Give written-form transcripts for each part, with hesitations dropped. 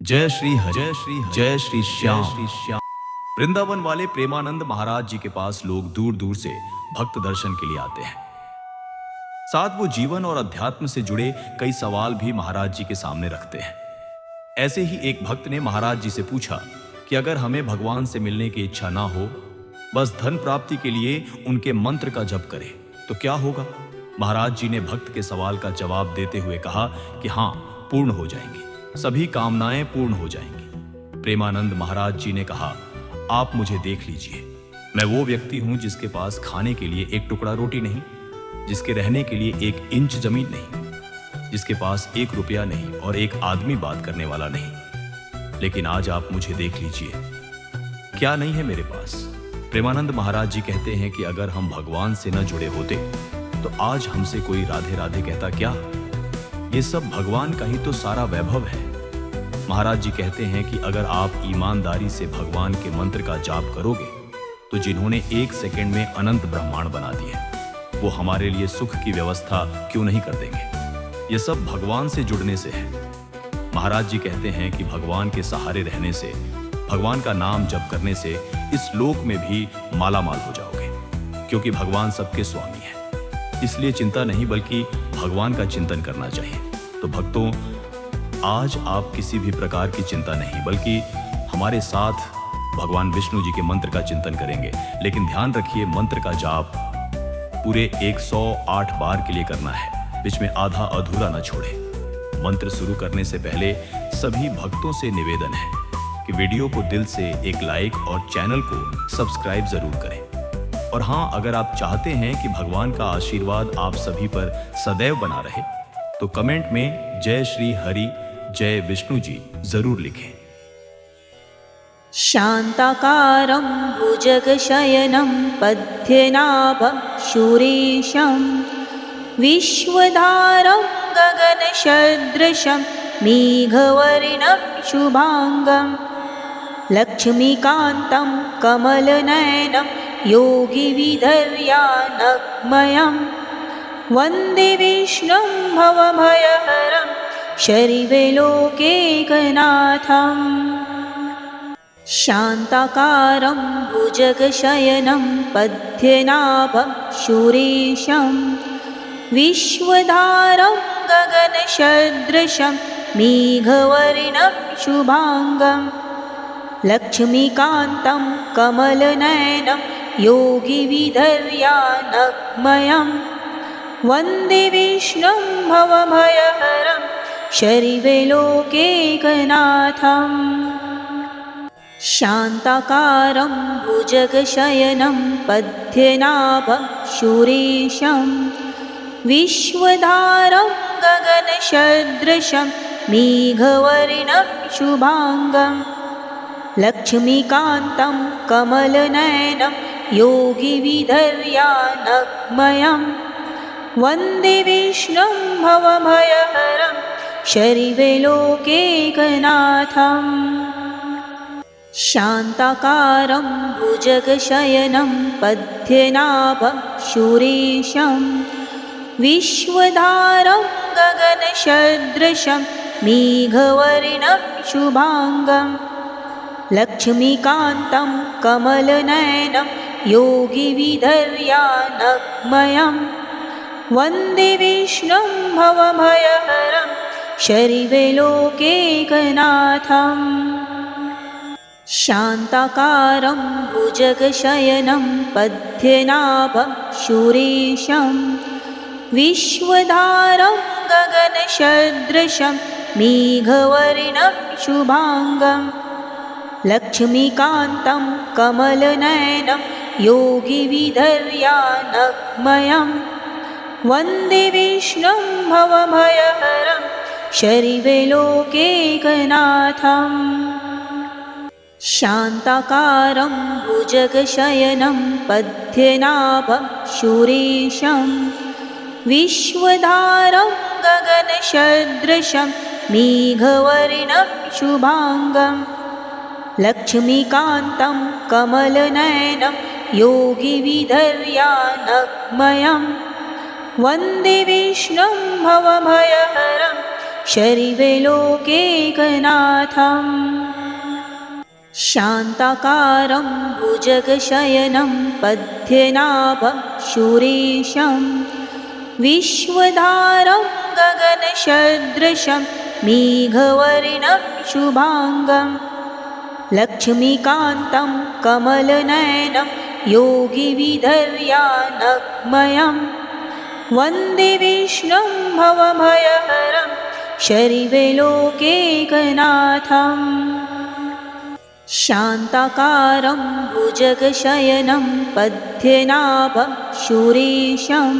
जय श्री हरि, जय श्री श्याम। वृंदावन वाले प्रेमानंद महाराज जी के पास लोग दूर दूर से भक्त दर्शन के लिए आते हैं। साथ वो जीवन और अध्यात्म से जुड़े कई सवाल भी महाराज जी के सामने रखते हैं। ऐसे ही एक भक्त ने महाराज जी से पूछा कि अगर हमें भगवान से मिलने की इच्छा ना हो, बस धन प्राप्ति के लिए उनके मंत्र का जप करें, तो क्या होगा? महाराज जी ने भक्त के सवाल का जवाब देते हुए कहा कि हाँ, पूर्ण हो जाएंगी, सभी कामनाएं पूर्ण हो जाएंगी। प्रेमानंद महाराज जी ने कहा, आप मुझे देख लीजिए, मैं वो व्यक्ति हूं जिसके पास खाने के लिए एक टुकड़ा रोटी नहीं, जिसके रहने के लिए 1 इंच जमीन नहीं, जिसके पास 1 रुपया नहीं और एक आदमी बात करने वाला नहीं। लेकिन आज आप मुझे देख लीजिए, क्या नहीं है मेरे पास। प्रेमानंद महाराज जी कहते हैं कि अगर हम भगवान से न जुड़े होते तो आज हमसे कोई राधे राधे कहता क्या? ये सब भगवान का ही तो सारा वैभव है। महाराज जी कहते हैं कि अगर आप ईमानदारी से भगवान के मंत्र का जाप करोगे तो जिन्होंने 1 सेकंड में अनंत ब्रह्मांड बना दिए, वो हमारे लिए सुख की व्यवस्था क्यों नहीं कर देंगे? ये सब भगवान से जुड़ने से है। महाराज जी कहते हैं कि भगवान के सहारे रहने से, भगवान का नाम जप करने से इस लोक में भी माला माल हो जाओगे, क्योंकि भगवान सबके स्वामी है। इसलिए चिंता नहीं बल्कि भगवान का चिंतन करना चाहिए। तो भक्तों, आज आप किसी भी प्रकार की चिंता नहीं बल्कि हमारे साथ भगवान विष्णु जी के मंत्र का चिंतन करेंगे। लेकिन ध्यान रखिए, मंत्र का जाप पूरे 108 बार के लिए करना है, बीच में आधा अधूरा न छोड़े। मंत्र शुरू करने से पहले सभी भक्तों से निवेदन है कि वीडियो को दिल से एक लाइक और चैनल को सब्सक्राइब जरूर करें। और हाँ, अगर आप चाहते हैं कि भगवान का आशीर्वाद आप सभी पर सदैव बना रहे तो कमेंट में जय श्री हरि, जय विष्णु जी जरूर लिखें। शान्ताकारं भुजगशयनं पद्मनाभं शूरेशं विश्वधारं गगनसदृशं मेघवर्णं शुभांगं लक्ष्मीकान्तं कमलनयनं योगिविधर्यानग्मयं वन्दे विष्णुं भवभयहरं शरीरलोकैकनाथम्। शान्ताकारं भुजगशयनं पद्मनाभं शूरेशं विश्वधारं गगनसदृशं मेघवर्णं शुभांगं लक्ष्मीकान्तं कमलनयनं योगिविधर्यानग्मयं वन्दे विष्णुं भवभयहरं शरीरलोकैकनाथम्। शान्ताकारं भुजगशयनं पद्मनाभं शूरेशं विश्वधारं गगनसदृशं मेघवर्णं शुभांगं लक्ष्मीकान्तं कमलनयनं योगिविधर्यानग्मयं वन्दे विष्णुं भवभयहरं शरीरलोकैकनाथम्। शान्ताकारं भुजगशयनं पद्मनाभं शूरेशं विश्वधारं गगनसदृशं मेघवर्णं शुभांगं लक्ष्मीकान्तं कमलनयनं योगिविधर्यानग्मयं वन्दे विष्णुं भवभयहरं शरीरलोकैकनाथम्। शान्ताकारं भुजगशयनं पद्मनाभं शूरेशं विश्वधारं गगनसदृशं मेघवर्णं शुभांगं लक्ष्मीकान्तं कमलनयनं योगिविधर्यानग्मयं वन्दे विष्णुं भवभयहरं शरीरलोकैकनाथम्। शान्ताकारं भुजगशयनं पद्मनाभं शूरेशं विश्वधारं गगनसदृशं मेघवर्णं शुभांगं लक्ष्मीकान्तं कमलनयनं योगिविधर्यानग्मयं वन्दे विष्णुं भवभयहरं शरीरे लोकैकनाथम् शान्ताकारं भुजगशयनं पद्मनाभं सुरेशं विश्वधारं गगनसदृशं मेघवर्णं शुभाङ्गं लक्ष्मीकान्तं कमलनयनं योगिविधर्यानग्मयं वन्दे विष्णुं भवभयहरं शरीरे लोकैकनाथम् शान्ताकारं भुजगशयनं पद्मनाभं सुरेशं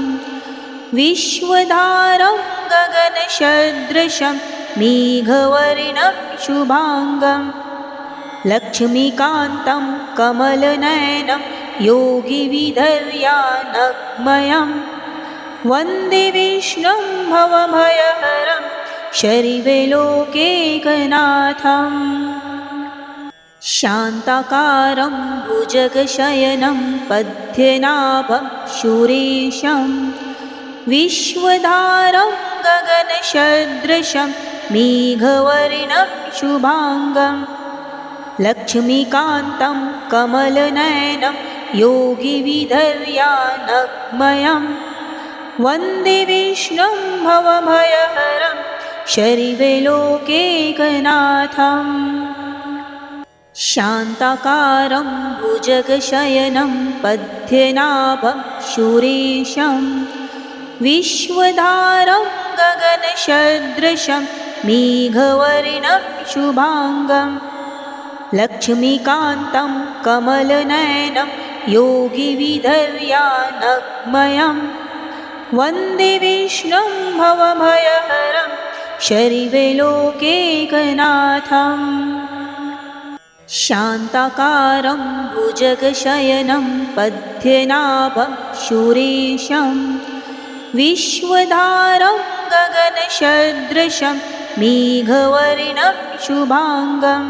विश्वधारं गगनसदृशं मेघवर्णं शुभाङ्गं लक्ष्मीकान्तं कमलनयनं योगिविधर्यानग्मयं वन्दे विष्णुं भवभयहरं शरीरे लोकैकनाथम् शान्ताकारं भुजगशयनं पद्मनाभं सुरेशं विश्वधारं गगनसदृशं मेघवर्णं शुभाङ्गं लक्ष्मीकान्तं कमलनयनं योगिविधर्यानग्मयं वन्दे विष्णुं भवभयहरं शरीरे लोकैकनाथम् शान्ताकारं भुजगशयनं पद्मनाभं सुरेशं विश्वधारं गगनसदृशं मेघवर्णं शुभाङ्गं लक्ष्मीकान्तं कमलनयनं योगिविधर्यानग्मयं वन्दे विष्णुं भवभयहरं शरीरे लोकैकनाथम् शान्ताकारं भुजगशयनं पद्मनाभं सुरेशं विश्वधारं गगनसदृशं मेघवर्णं शुभाङ्गं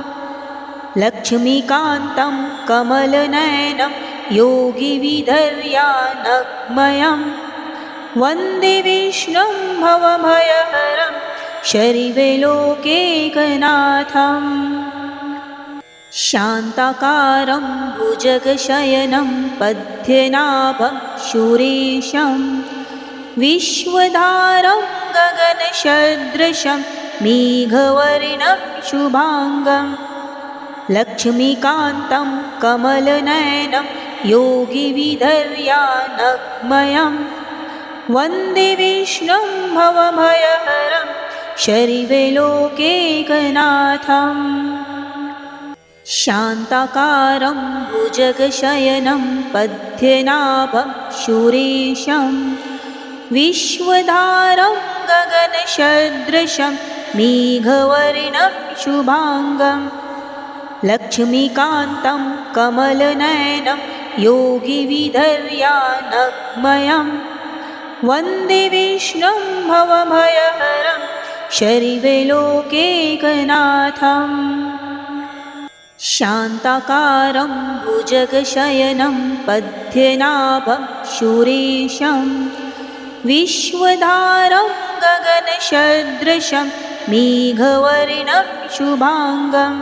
लक्ष्मीकान्तं कमलनयनं योगिविधर्यानग्मयं वन्दे विष्णुं भवभयहरं शरीरे लोकैकनाथम् शान्ताकारं भुजगशयनं पद्मनाभं सुरेशं विश्वधारं गगनसदृशं मेघवर्णं शुभाङ्गं लक्ष्मीकान्तं कमलनयनं योगिविधर्यानग्मयं वन्दे विष्णुं भवभयहरं शरीरे लोकैकनाथम् शान्ताकारं भुजगशयनं पद्मनाभं सुरेशं विश्वधारं गगनसदृशं मेघवर्णं शुभाङ्गं लक्ष्मीकान्तं कमलनयनं योगिविधर्यानग्मयं वन्दे विष्णुं भवभयहरं शरीरे लोकैकनाथम् शान्ताकारं भुजगशयनं पद्मनाभं सुरेशं विश्वधारं गगनसदृशं मेघवर्णं शुभाङ्गं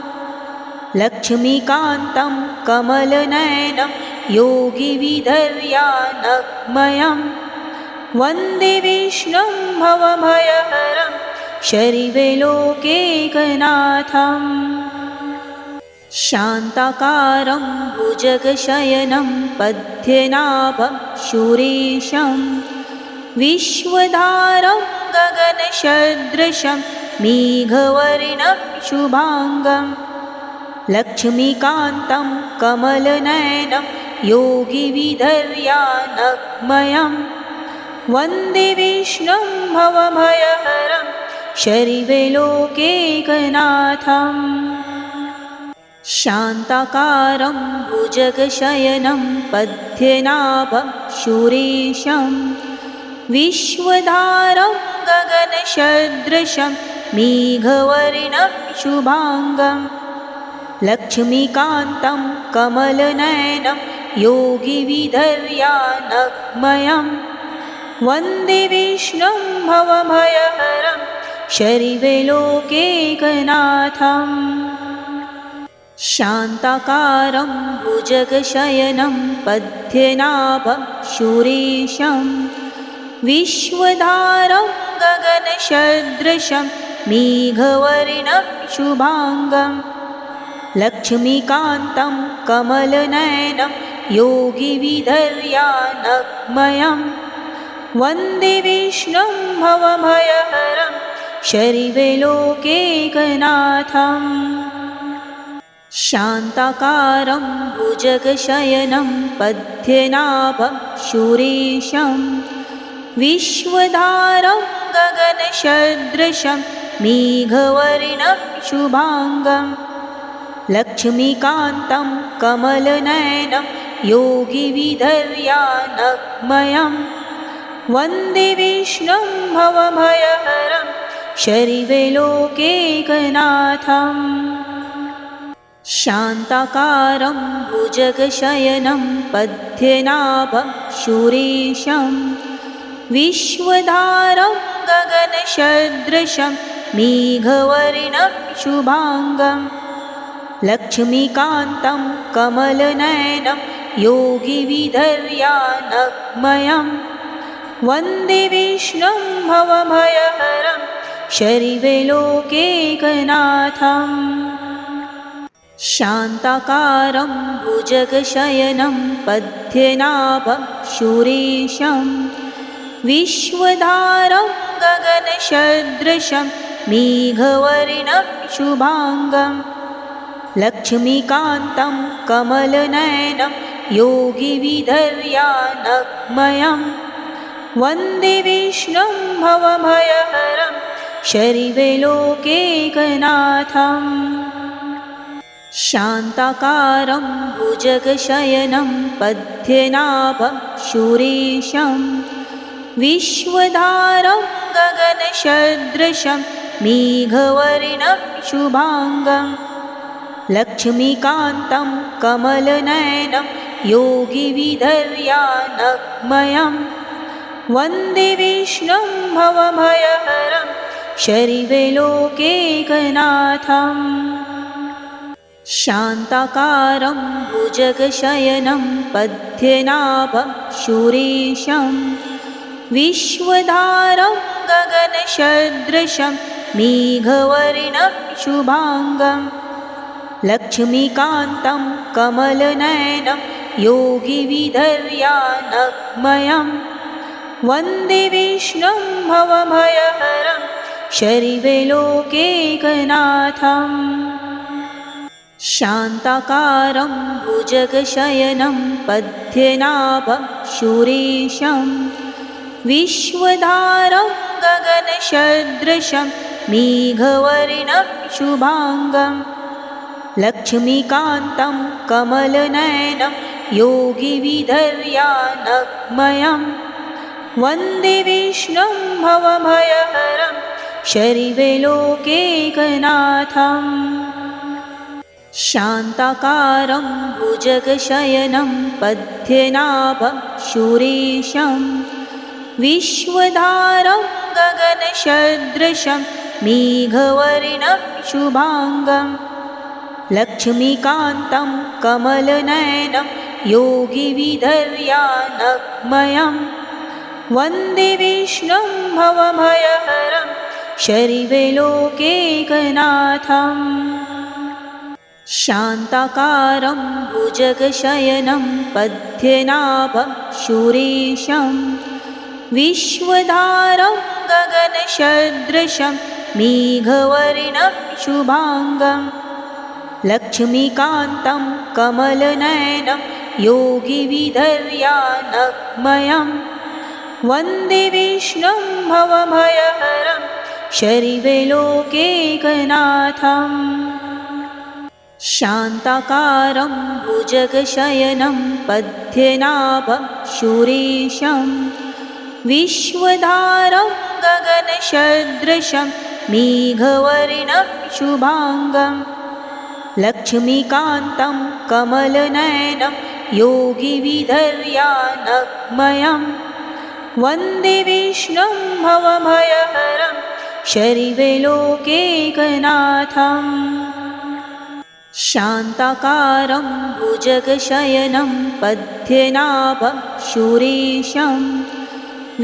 लक्ष्मीकान्तं कमलनयनं योगिविधर्यानग्मयं वन्दे विष्णुं भवभयहरं शरीरे लोकैकनाथम् शान्ताकारं भुजगशयनं पद्मनाभं सुरेशं विश्वधारं गगनसदृशं मेघवर्णं शुभाङ्गं लक्ष्मीकान्तं कमलनयनं योगिविधर्यानग्मयं वन्दे विष्णुं भवभयहरं शरीरे लोकैकनाथम् शान्ताकारं भुजगशयनं पद्मनाभं सुरेशं विश्वधारं गगनसदृशं मेघवर्णं शुभाङ्गं लक्ष्मीकान्तं कमलनयनं योगिविधर्यानग्मयं वन्दे विष्णुं भवभयहरं शरीरे लोकैकनाथम् शान्ताकारं भुजगशयनं पद्मनाभं शूरेशं विश्वधारं गगनसदृशं मेघवर्णं शुभाङ्गं लक्ष्मीकान्तं कमलनयनं योगिविधर्यानग्मयं वन्दे विष्णुं भवभयहरं शरीरे लोकैकनाथम् शान्ताकारं भुजगशयनं पद्मनाभं शूरेशं विश्वधारं गगनसदृशं मेघवर्णं शुभाङ्गं लक्ष्मीकान्तं कमलनयनं योगिविधर्यानग्मयं वन्दे विष्णुं भवभयहरं शरीरे लोकैकनाथम् शान्ताकारं भुजगशयनं पद्मनाभं शूरेशं विश्वधारं गगनसदृशं मेघवर्णं शुभाङ्गं लक्ष्मीकान्तं कमलनयनं योगिविधर्यानग्मयं वन्दे विष्णुं भवभयहरं शरीरे लोकैकनाथम् शान्ताकारं भुजगशयनं पद्मनाभं शूरेशं विश्वधारं गगनसदृशं मेघवर्णं शुभाङ्गं लक्ष्मीकान्तं कमलनयनं योगिविधर्यानग्मयं वन्दे विष्णुं भवभयहरं शरीरे लोकैकनाथम् शान्ताकारं भुजगशयनं पद्मनाभं शूरेशं विश्वधारं गगनसदृशं मेघवर्णं शुभाङ्गं लक्ष्मीकान्तं कमलनयनं योगिविधर्यानग्मयं वन्दे विष्णुं भवभयहरं शरीरे लोकैकनाथम् शान्ताकारं भुजगशयनं पद्मनाभं शूरेशं विश्वधारं गगनसदृशं मेघवर्णं शुभाङ्गं लक्ष्मीकान्तं कमलनयनं योगिविधर्यानग्मयं वन्दे विष्णुं भवभयहरं शरीरे लोकैकनाथम् शान्ताकारं भुजगशयनं पद्मनाभं शूरेशं विश्वधारं गगनसदृशं मेघवर्णं शुभाङ्गं लक्ष्मीकान्तं कमलनयनं योगिविधर्यानग्मयं वन्दे विष्णुं भवभयहरं शरीरे लोकैकनाथम् शान्ताकारं भुजगशयनं पद्मनाभं शूरेशं विश्वधारं गगनसदृशं मेघवर्णं शुभाङ्गं लक्ष्मीकान्तं कमलनयनं योगिविधर्यानग्मयं वन्दे विष्णुं भवभयहरं शरीरे लोकैकनाथम् शान्ताकारं भुजगशयनं पद्मनाभं शूरेशं विश्वधारं गगनसदृशं मेघवर्णं शुभाङ्गं लक्ष्मीकान्तं कमलनयनं योगिविधर्यानग्मयं वन्दे विष्णुं भवभयहरं शरीरे लोकैकनाथम् शान्ताकारं भुजगशयनं पद्मनाभं शूरेशं विश्वधारं गगनसदृशं मेघवर्णं शुभाङ्गं लक्ष्मीकान्तं कमलनयनं योगिविधर्यानग्मयं वन्दे विष्णुं भवभयहरं शरीरे लोकैकनाथम् शान्ताकारं भुजगशयनं पद्मनाभं सुरेशं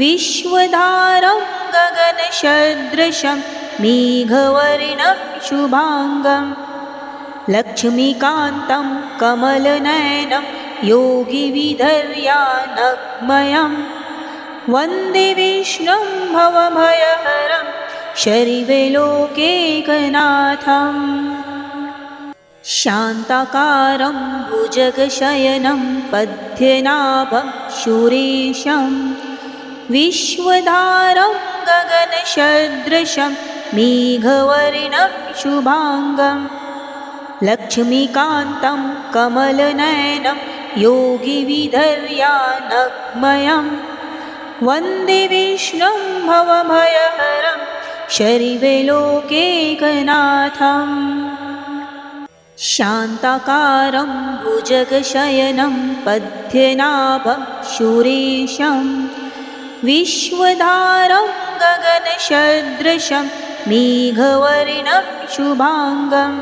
विश्वधारं गगनसदृशं मेघवर्णं शुभाङ्गं लक्ष्मीकान्तं कमलनयनं योगिविधर्यानग्मयं वन्दे विष्णुं भवभयहरं शरीरे लोकैकनाथम् शान्ताकारं भुजगशयनं पद्मनाभं सुरेशं विश्वधारं गगनसदृशं मेघवर्णं शुभाङ्गं लक्ष्मीकान्तं कमलनयनं योगिविधर्यानग्मयं वन्दे विष्णुं भवभयहरं शरीरे लोकैकनाथम् शान्ताकारं भुजगशयनं पद्मनाभं सुरेशं विश्वधारं गगनसदृशं मेघवर्णं शुभाङ्गं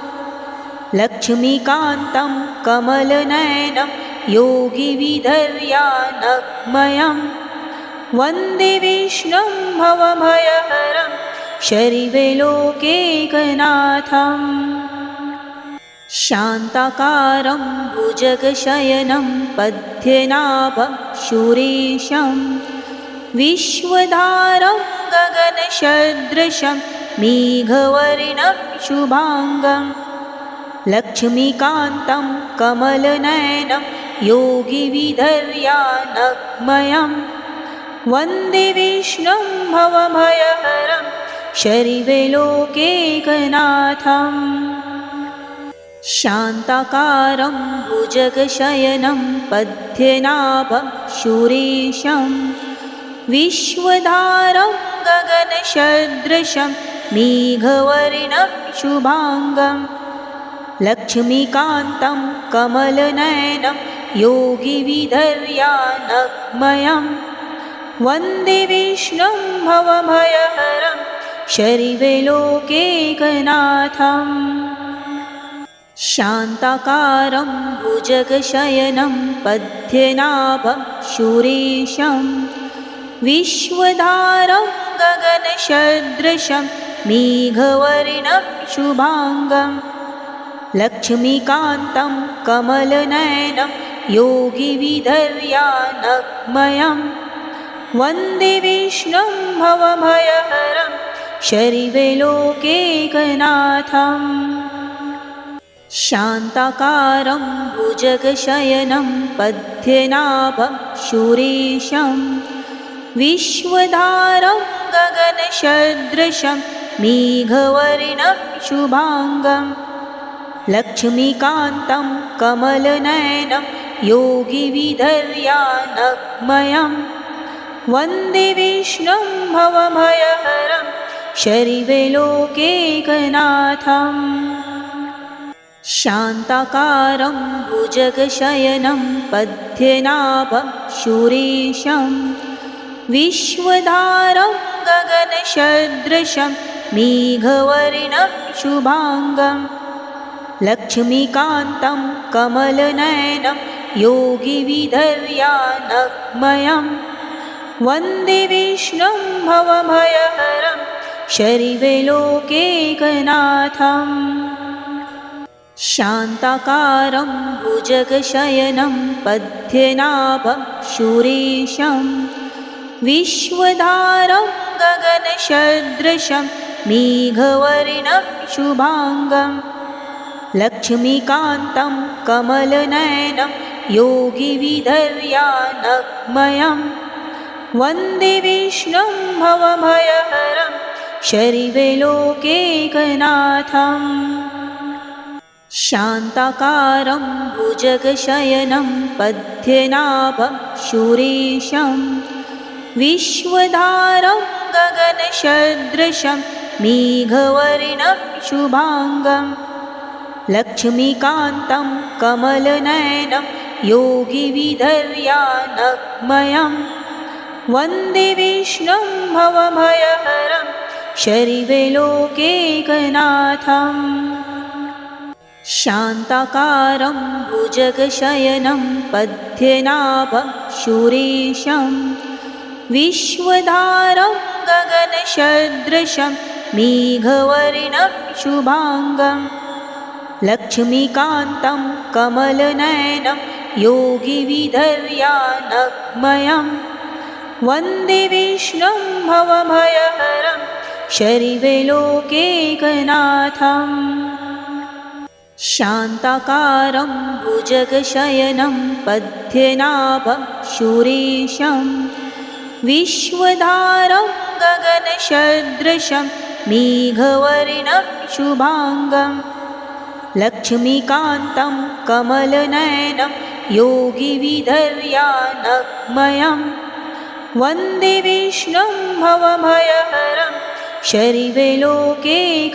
लक्ष्मीकान्तं कमलनयनं योगिविधर्यानग्मयं वन्दे विष्णुं भवभयहरं शरीरे लोकैकनाथम् शान्ताकारं भुजगशयनं पद्मनाभं सुरेशं विश्वधारं गगनसदृशं मेघवर्णं शुभाङ्गं लक्ष्मीकान्तं कमलनयनं योगिविधर्यानग्मयं वन्दे विष्णुं भवभयहरं शरीरे लोकैकनाथम् शान्ताकारं भुजगशयनं पद्मनाभं सुरेशं विश्वधारं गगनसदृशं मेघवर्णं शुभाङ्गं लक्ष्मीकान्तं कमलनयनं योगिविधर्यानग्मयं वन्दे विष्णुं भवभयहरं शरीरे लोकैकनाथम् शान्ताकारं भुजगशयनं पद्मनाभं सुरेशं विश्वधारं गगनसदृशं मेघवर्णं शुभाङ्गं लक्ष्मीकान्तं कमलनयनं योगिविधर्यानग्मयं वन्दे विष्णुं भवभयहरं शरीरे लोकैकनाथम् शान्ताकारं भुजगशयनं पद्मनाभं सुरेशं विश्वधारं गगनसदृशं मेघवर्णं शुभाङ्गं लक्ष्मीकान्तं कमलनयनं योगिविधर्यानग्मयं वन्दे विष्णुं भवभयहरं शरीरे लोकैकनाथम् शान्ताकारं भुजगशयनं पद्मनाभं सुरेशं विश्वधारं गगनसदृशं मेघवर्णं शुभाङ्गं लक्ष्मीकान्तं कमलनयनं योगिविधर्यानग्मयं वन्दे विष्णुं भवभयहरं शरीरे लोकैकनाथम् शान्ताकारं भुजगशयनं पद्मनाभं सुरेशं विश्वधारं गगनसदृशं मेघवर्णं शुभाङ्गं लक्ष्मीकान्तं कमलनयनं योगिविधर्यानग्मयं वन्दे विष्णुं भवभयहरं शरीरे लोकैकनाथम् शान्ताकारं भुजगशयनं पद्मनाभं सुरेशं विश्वधारं गगनसदृशं मेघवर्णं शुभाङ्गं लक्ष्मीकान्तं कमलनयनं योगिविधर्यानग्मयं वन्दे विष्णुं भवभयहरं शरीरे लोकैकनाथम् शान्ताकारं भुजगशयनं पद्मनाभं सुरेशं विश्वधारं गगनसदृशं मेघवर्णं शुभाङ्गं लक्ष्मीकान्तं कमलनयनं योगिविधर्यानग्मयं वन्दे विष्णुं भवभयहरं शरीरे लोकैकनाथम् शान्ताकारं भुजगशयनं पद्मनाभं सुरेशं विश्वधारं गगनसदृशं मेघवर्णं शुभाङ्गं लक्ष्मीकान्तं कमलनयनं योगिविधर्यानग्मयं वन्दे विष्णुं भवभयहरं शरीरे लोकैकनाथम्